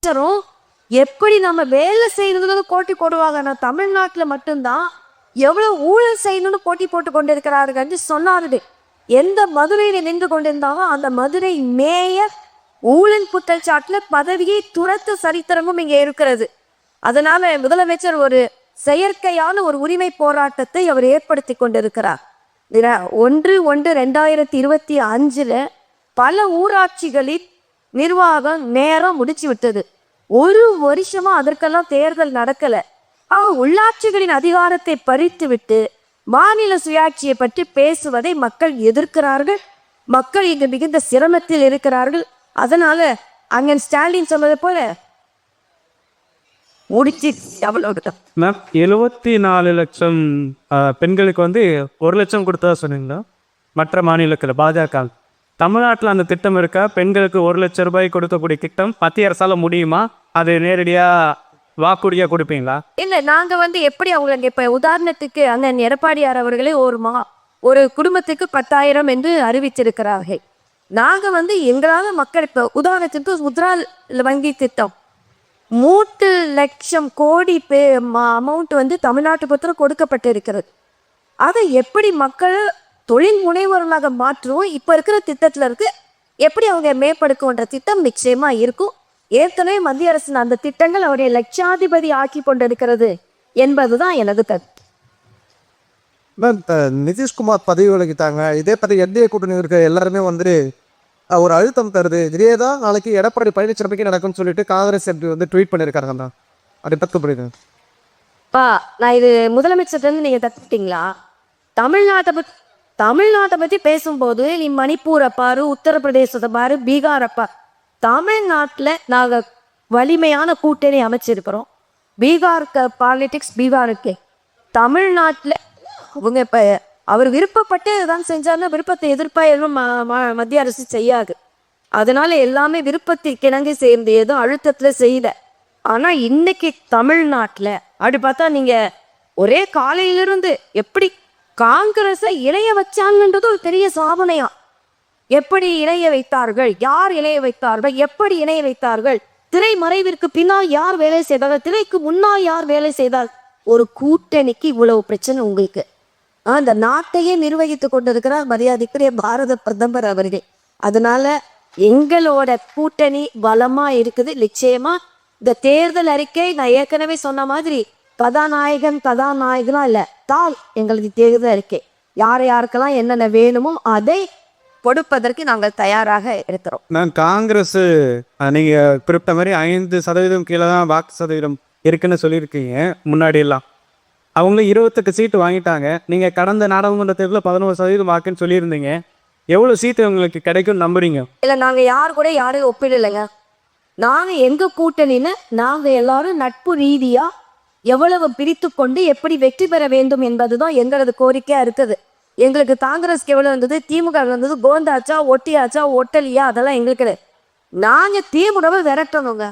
எப்படி நம்ம வேலை செய்யறதுல போட்டி போடுவாங்க. நான் தமிழ்நாட்டுல மட்டும்தான் எவ்வளவு ஊழல் செய்யணும்னு போட்டி போட்டு கொண்டிருக்கிறார்கள் என்று சொன்னார்கள். எந்த மதுரையில நின்று கொண்டிருந்தாலும் அந்த மதுரை மேயர் ஊழல் குற்றச்சாட்டுல பதவியை துரத்த சரித்திரமும் இங்கே இருக்கிறது. அதனால முதலமைச்சர் ஒரு செயற்கையான ஒரு உரிமை போராட்டத்தை அவர் ஏற்படுத்தி கொண்டிருக்கிறார். 1/1/2025 பல ஊராட்சிகளில் நிர்வாகம் நேரம் முடிச்சு விட்டது. ஒரு வருஷமா அதற்கெல்லாம் தேர்தல் நடக்கல. உள்ளாட்சிகளின் அதிகாரத்தை பறித்து விட்டு மாநில சுயாட்சியை பற்றி பேசுவதை மக்கள் எதிர்க்கிறார்கள். மக்கள் இங்கு மிகுந்த சிரமத்தில் இருக்கிறார்கள். அதனால அங்க ஸ்டாலின் சொன்னது போல முடிச்சு மேம் 74 லட்சம் பெண்களுக்கு 1 லட்சம் கொடுத்ததா சொன்னீங்களா? மற்ற மாநிலத்தில் பாஜக, தமிழ்நாட்டில் அந்த திட்டம் இருக்கா? பெண்களுக்கு 1 லட்சம் ரூபாய் கொடுக்கக்கூடிய திட்டம் மத்திய அரசால முடியுமா? அது நேரடியா வாக்குறுதியா கொடுப்பீங்களா? இல்ல, நாங்க எப்படி அவங்களுக்கு இப்ப உதாரணத்துக்கு அண்ணன் எடப்பாடியார் அவர்களே ஒரு குடும்பத்துக்கு 10,000 என்று அறிவிச்சிருக்கிறார்கள். நாங்க எங்களால மக்கள் இப்ப உதாரணத்துக்கு முத்ரா வங்கி திட்டம் 3 லட்சம் கோடி அமௌண்ட் தமிழ்நாட்டு பத்திரம் கொடுக்கப்பட்டு இருக்கிறது. அதை எப்படி மக்கள் தொழில் முனைவர்களாக மாற்றுவோம் இப்ப இருக்கிற திட்டத்துல இருக்கு, எப்படி அவங்க மேம்படுத்தும்ன்ற திட்டம் நிச்சயமா இருக்கும். ஏற்கனவே மத்திய அரசின் அந்த திட்டங்கள் அவருடைய லட்சாதிபதி ஆக்கி கொண்டிருக்கிறது என்பதுதான் எனது கருத்து. நிதிஷ்குமார் பதவி விலகிட்டாங்க. இதே பத்தி என்டிஏ கூட்டணி இருக்க எல்லாருமே ஒரு அழுத்தம் தருது. இதேதான் நாளைக்கு எடப்பாடி பழனிசாமிக்கு நடக்கும்னு சொல்லிட்டு காங்கிரஸ் எம்பி ட்வீட் பண்ணியிருக்காங்க. அப்படி பத்து புரியுது. நான் இது முதலமைச்சர் நீங்க தப்பிட்டீங்களா? தமிழ்நாட்டை பத்தி பேசும்போது நீ மணிப்பூரை பாரு, உத்தரப்பிரதேசத்தை பாரு, பீகாரை பாரு. தமிழ்நாட்டில் நாங்கள் வலிமையான கூட்டணி அமைச்சிருக்கிறோம். பீகாருக்கு பாலிடிக்ஸ் பீகாருக்கு. தமிழ்நாட்டில் அவங்க இப்போ அவர் விருப்பப்பட்டு தான் செஞ்சாருன்னா விருப்பத்தை எதிர்ப்பா எதுவும் மத்திய அரசு செய்யாது. அதனால எல்லாமே விருப்பத்திற்கு இணங்கி சேர்ந்து எதுவும் அழுத்தத்துல செய்யல. ஆனா இன்னைக்கு தமிழ்நாட்டில் அப்படி பார்த்தா நீங்க ஒரே காலையிலிருந்து எப்படி காங்கிரஸை இணைய வச்சாங்கன்றது ஒரு பெரிய சாதனையா. எப்படி இணைய வைத்தார்கள், யார் இணைய வைத்தார்கள், எப்படி இணைய வைத்தார்கள், திரை மறைவிற்கு பின்னால் யார் வேலை செய்தார்கள், திரைக்கு முன்னால் யார் வேலை செய்தார். ஒரு கூட்டணிக்கு இவ்வளவு பிரச்சனை உங்களுக்கு. அந்த நாட்டையே நிர்வகித்து கொண்டிருக்கிறார் மரியாதைக்குரிய பாரத பிரதமர் அவர்கள். அதனால எங்களோட கூட்டணி பலமா இருக்குது. நிச்சயமா இந்த தேர்தல் அறிக்கை நான் ஏற்கனவே சொன்ன மாதிரி கதாநாயகனா இல்ல, தான் எங்களுக்கு தேர்தல் அறிக்கை யார் யாருக்கெல்லாம் என்னென்ன வேணுமோ அதை கொடுப்பதற்கு நாங்கள் தயாராக இருக்கிறோம். நான் காங்கிரஸ் நீங்க குறிப்பிட்ட மாதிரி 5% கீழே தான் வாக்கு சதவீதம் இருக்குன்னு சொல்லியிருக்கீங்க. முன்னாடி எல்லாம் அவங்களும் 28 சீட்டு வாங்கிட்டாங்க. நீங்க கடந்த நாடாளுமன்ற தேர்தலில் 11% வாக்குன்னு சொல்லியிருந்தீங்க. எவ்வளவு சீட்டு உங்களுக்கு கிடைக்கும் நம்புறீங்க? இல்ல, நாங்க யாரும் ஒப்பிடலைங்க. நாங்க எங்க கூட்டணின்னு நாங்க எல்லாரும் நட்பு ரீதியா எவ்வளவு பிரித்து கொண்டு எப்படி வெற்றி பெற வேண்டும் என்பதுதான் எங்களது கோரிக்கையா இருக்குது. எங்களுக்கு காங்கிரஸ்க்கு எவ்வளவு இருந்தது, திமுக இருந்தது, கோந்தாச்சா ஒட்டியாச்சா ஒட்டலியா, அதெல்லாம் எங்களுக்கு. நாங்க திமுகவை விரட்டணுங்க.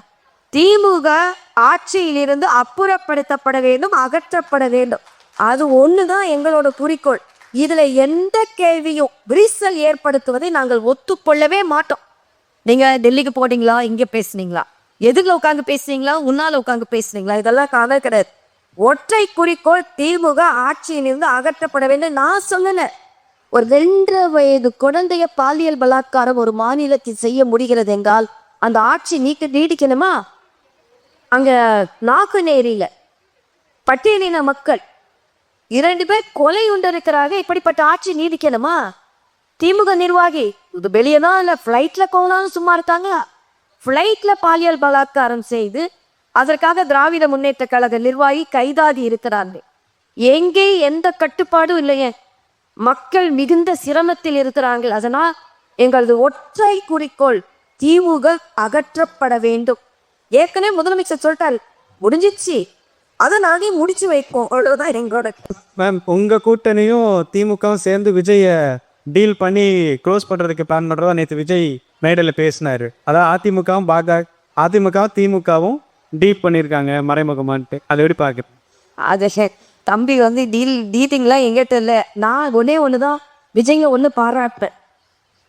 திமுக ஆட்சியிலிருந்து அப்புறப்படுத்தப்பட வேண்டும், அகற்றப்பட வேண்டும். அது ஒண்ணுதான் எங்களோட குறிக்கோள். இதுல எந்த கேள்வியும் விரிசல் ஏற்படுத்துவதை நாங்கள் ஒத்துக்கொள்ளவே மாட்டோம். நீங்க டெல்லிக்கு போனீங்களா, இங்க பேசுனீங்களா, எதுல உட்காந்து பேசுனீங்களா, உன்னால உட்காந்து பேசுனீங்களா, இதெல்லாம் கதை கிடையாது. ஒற்றை குறிக்கோள் திமுக ஆட்சியிலிருந்து அகற்றப்பட வேண்டும். நான் சொன்னேன், ஒரு 2 வயது குழந்தைய பாலியல் பலாத்காரம் ஒரு மாநிலத்தில் செய்ய முடிகிறது என்றால் அந்த ஆட்சி நீடிக்கணுமா? அங்க நாக்குநேரியில பட்டியலின மக்கள் 2 பேர் கொலை உண்டிருக்கிறாங்க. இப்படிப்பட்ட ஆட்சி நீடிக்கணுமா? திமுக நிர்வாகி இது வெளியேதான் இல்ல, ஃப்ளைட்ல போனாலும் சும்மா இருக்காங்க. ஃப்ளைட்ல பாலியல் பலாத்காரம் செய்து அதற்காக திராவிட முன்னேற்ற கழக நிர்வாகி கைதாகி இருக்கிறாங்க. எங்கே எந்த கட்டுப்பாடும் இல்லையே. மக்கள் மிகுந்த சிரமத்தில் இருக்கிறார்கள். அதனால் எங்களது ஒற்றை குறிக்கோள் திமுக அகற்றப்பட வேண்டும். ஏற்கனவே முதலமைச்சர் சொல்லிட்டாரு, முடிஞ்சிச்சு, அதை நானே முடிச்சு வைப்போம், அவ்வளவுதான் எங்களோட. மேம், உங்க கூட்டணியும் திமுகவும் சேர்ந்து விஜய டீல் பண்ணி க்ளோஸ் பண்றதுக்கு பிளான் பண்றதா நேற்று விஜய் மேடையில் பேசினாரு. அதாவது அதிமுகவும் திமுகவும் டீல் பண்ணியிருக்காங்க மறைமுகமான்ட்டு. அதை எப்படி பார்க்குறேன்? அதை தம்பி டீட்டிங்லாம் எங்கிட்ட இல்லை. நான் ஒன்னே ஒண்ணுதான் விஜய்ங்க பாராட்டுறேன்.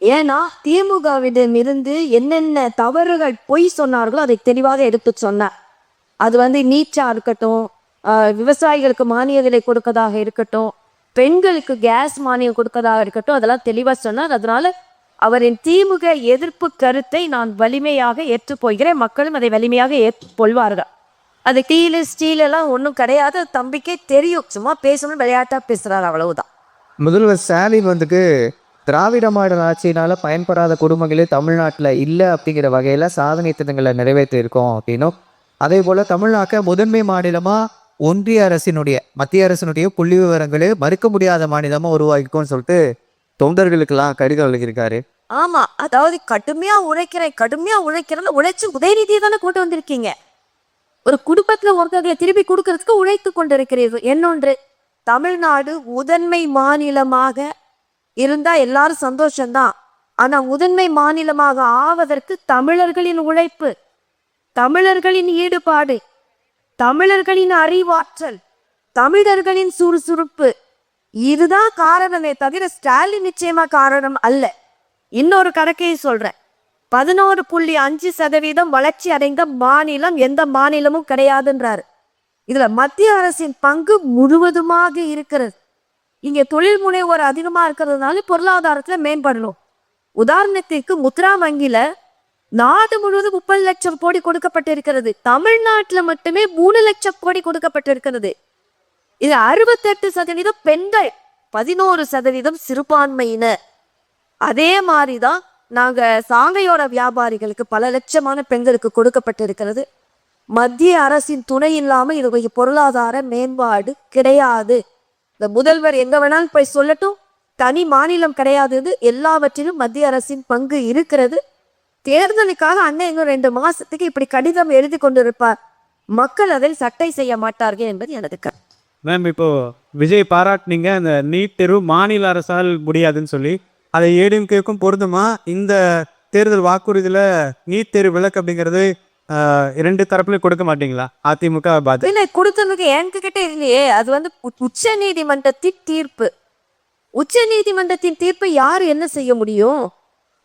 ஏன்னா திமுகவிடம் இருந்து என்னென்ன தவறுகள் பொய் சொன்னார்களோ அதை தெளிவாக எடுத்து சொன்னார். அது வந்து நீச்சா இருக்கட்டும், விவசாயிகளுக்கு மானிய விலை கொடுக்கறதாக இருக்கட்டும், பெண்களுக்கு கேஸ் மானியம் கொடுக்கறதாக இருக்கட்டும், அதெல்லாம் தெளிவாக சொன்னார். அதனால அவரின் திமுக எதிர்ப்பு கருத்தை நான் வலிமையாக ஏற்றுப்போகிறேன். மக்களும் அதை வலிமையாக ஏற்றுக்கொள்வார்கள். அது டீலு ஸ்டீல் எல்லாம் ஒன்றும் கிடையாது. தம்பிக்கே தெரியும், சும்மா பேசணும், விளையாட்டா பேசுறாரு, அவ்வளவுதான். முதல்வர் ஸ்டாலின் வந்துட்டு திராவிட மாடல் ஆட்சியினால பயன்படாத குடும்பங்களே தமிழ்நாட்டில் இல்லை அப்படிங்கிற வகையில் சாதனை திட்டங்களை நிறைவேற்றியிருக்கோம் அப்படின்னும், அதே போல் தமிழ்நாட்டை முதன்மை மாநிலமாக ஒன்றிய அரசினுடைய மத்திய அரசினுடைய புள்ளி விவரங்களே மறுக்க முடியாத மாநிலமாக உருவாக்கிக்கும்னு சொல்லிட்டு தொண்டர்களுக்கெல்லாம் கடிதம் எழுதியிருக்காரு. ஆமா, அதாவது கடுமையா உழைக்கிறேன்னு உழைச்சு உதயநிதியை தானே கூட்டு வந்திருக்கீங்க. ஒரு குடும்பத்துல ஒருத்தர்களை திருப்பி கொடுக்கறதுக்கு உழைத்து கொண்டிருக்கிறீர்கள். இன்னொன்று, தமிழ்நாடு முதன்மை மாநிலமாக இருந்தா எல்லாரும் சந்தோஷம்தான். ஆனா முதன்மை மாநிலமாக ஆவதற்கு தமிழர்களின் உழைப்பு, தமிழர்களின் ஈடுபாடு, தமிழர்களின் அறிவாற்றல், தமிழர்களின் சுறுசுறுப்பு, இதுதான் காரணமே தவிர ஸ்டாலின் நிச்சயமா காரணம் அல்ல. இன்னொரு கணக்கையை சொல்றேன். 11.5% வளர்ச்சி அடைந்த மாநிலம் எந்த மாநிலமும் கிடையாதுன்றாரு. இதுல மத்திய அரசின் பங்கு முழுவதுமாக இருக்கிறது. இங்க தொழில் முனைவோர் அதிகமா இருக்கிறதுனால பொருளாதாரத்துல மேம்படணும். உதாரணத்திற்கு முத்ரா வங்கியில நாடு முழுவதும் 30 லட்சம் கோடி கொடுக்கப்பட்டிருக்கிறது. தமிழ்நாட்டுல மட்டுமே 3 லட்சம் கோடி கொடுக்கப்பட்டிருக்கிறது. இது 68% பெண்கள், 11% சிறுபான்மையினர். அதே மாதிரிதான் நாங்க சாங்கையோட வியாபாரிகளுக்கு பல லட்சமான பெண்களுக்கு கொடுக்கப்பட்டிருக்கிறது. மத்திய அரசின் துணை இல்லாம இது பொருளாதார மேம்பாடு கிடையாது. இந்த முதல்வர் எங்க வேணாலும் போய் சொல்லட்டும், தனி மாநிலம் கிடையாது, எல்லாவற்றிலும் மத்திய அரசின் பங்கு இருக்கிறது. தேர்தலுக்காக அண்ணன் இன்னும் 2 மாசத்துக்கு இப்படி கடிதம் எழுதி கொண்டிருப்பார். மக்கள் அதில் சட்டை செய்ய மாட்டார்கள் என்பது எனது கருத்து. மேம், இப்போ விஜய் பாராட்டினீங்க அந்த நீட் தேர்வு மாநில அரசால் முடியாதுன்னு சொல்லி, அதை ஏடிஎம்கேக்கும் பொருந்துமா? இந்த தேர்தல் வாக்குறுதியில் நீட் தேர்வு விலக்கு அப்படிங்கிறது 2 தரப்புலையும் கொடுக்க மாட்டீங்களா? அதிமுக பாஜக இல்லை, கொடுத்ததுக்கு என்கிட்ட இல்லையே. அது வந்து உச்ச நீதிமன்றத்தின் தீர்ப்பு. உச்ச நீதிமன்றத்தின் தீர்ப்பை யாரு என்ன செய்ய முடியும்?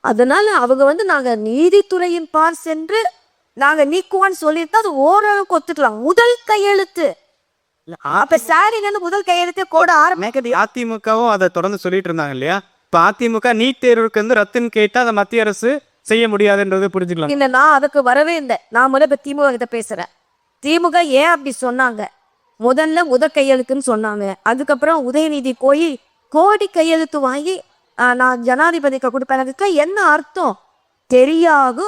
அதனால அவங்க வந்து நாங்க நீதித்துறையின் பார் சென்று நாங்க நீக்குவான்னு சொல்லிட்டு அது ஓரளவுக்கு ஒத்துக்கலாம். முதல் கையெழுத்து அப்ப ஸ்டாலின் முதல் கையெழுத்தே கூட அதிமுகவும் அதை தொடர்ந்து சொல்லிட்டு இருந்தாங்க இல்லையா? இப்போ அதிமுக நீட் தேர்வுக்கு வந்து ரத்துன்னு கேட்டால் அதை மத்திய அரசு செய்ய முடியாதுன்றது புரிஞ்சுக்கலாம். இல்ல, நான் அதுக்கு வரவே இல்லை. நான் முதல்ல திமுக கிட்ட பேசுறேன். திமுக ஏன் அப்படி சொன்னாங்க? முதல் கையெழுத்துன்னு சொன்னாங்க. அதுக்கப்புறம் உதயநிதி போய் கோடி கையெழுத்து வாங்கி நான் ஜனாதிபதிக்கு கொடுப்பேன். என்ன அர்த்தம் தெரியாது.